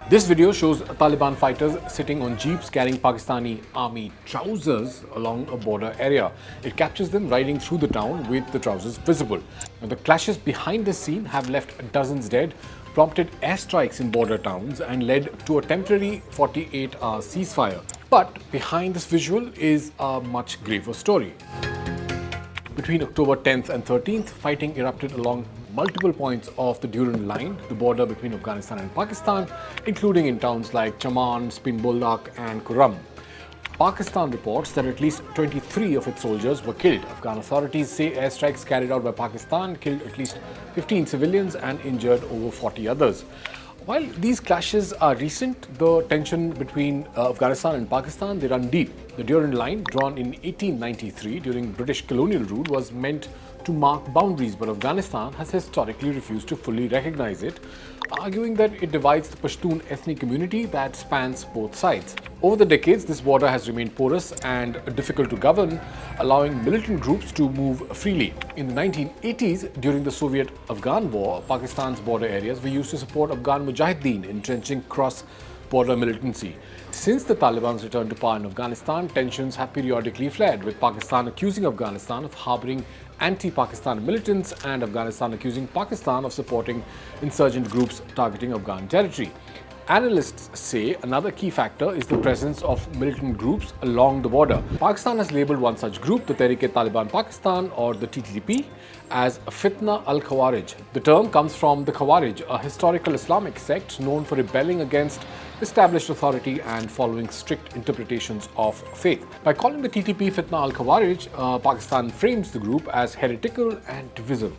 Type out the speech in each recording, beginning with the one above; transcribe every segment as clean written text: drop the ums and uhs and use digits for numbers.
This video shows Taliban fighters sitting on jeeps carrying Pakistani army trousers along a border area. It captures them riding through the town with the trousers visible. Now, the clashes behind the scene have left dozens dead, prompted airstrikes in border towns, and led to a temporary 48-hour ceasefire. But behind this visual is a much graver story. Between October 10th and 13th, fighting erupted along multiple points of the Durand Line, the border between Afghanistan and Pakistan, including in towns like Chaman, Spin Boldak and Kurram. Pakistan reports that at least 23 of its soldiers were killed. Afghan authorities say airstrikes carried out by Pakistan killed at least 15 civilians and injured over 40 others. While these clashes are recent, the tension between Afghanistan and Pakistan, they run deep. The Durand Line, drawn in 1893 during British colonial rule, was meant to mark boundaries, but Afghanistan has historically refused to fully recognize it, arguing that it divides the Pashtun ethnic community that spans both sides. Over the decades, this border has remained porous and difficult to govern, allowing militant groups to move freely. In the 1980s, during the Soviet-Afghan War, Pakistan's border areas were used to support Afghan Mujahideen, entrenching cross-border militancy. Since the Taliban's return to power in Afghanistan, tensions have periodically flared, with Pakistan accusing Afghanistan of harboring anti-Pakistan militants and Afghanistan accusing Pakistan of supporting insurgent groups targeting Afghan territory. Analysts say another key factor is the presence of militant groups along the border. Pakistan has labelled one such group, the Tehrik-e-Taliban Pakistan or the TTP, as Fitna al-Khawarij. The term comes from the Khawarij, a historical Islamic sect known for rebelling against established authority and following strict interpretations of faith. By calling the TTP Fitna al-Khawarij, Pakistan frames the group as heretical and divisive.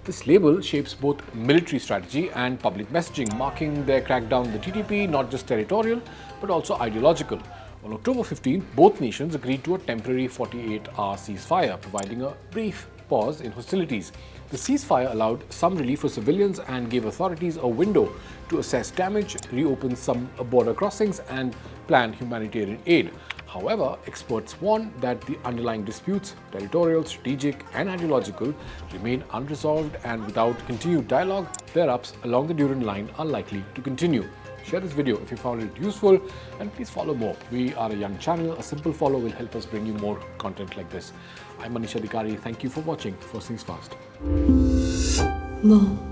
This label shapes both military strategy and public messaging, marking their crackdown on the TTP not just territorial but also ideological. On October 15, both nations agreed to a temporary 48-hour ceasefire, providing a brief pause in hostilities. The ceasefire allowed some relief for civilians and gave authorities a window to assess damage, reopen some border crossings, and plan humanitarian aid. However, experts warn that the underlying disputes, territorial, strategic, and ideological, remain unresolved, and without continued dialogue, flare-ups along the Durand Line are likely to continue. Share this video if you found it useful, and please follow more. We are a young channel. A simple follow will help us bring you more content like this. I'm Manish Adhikari. Thank you for watching. First things fast. More.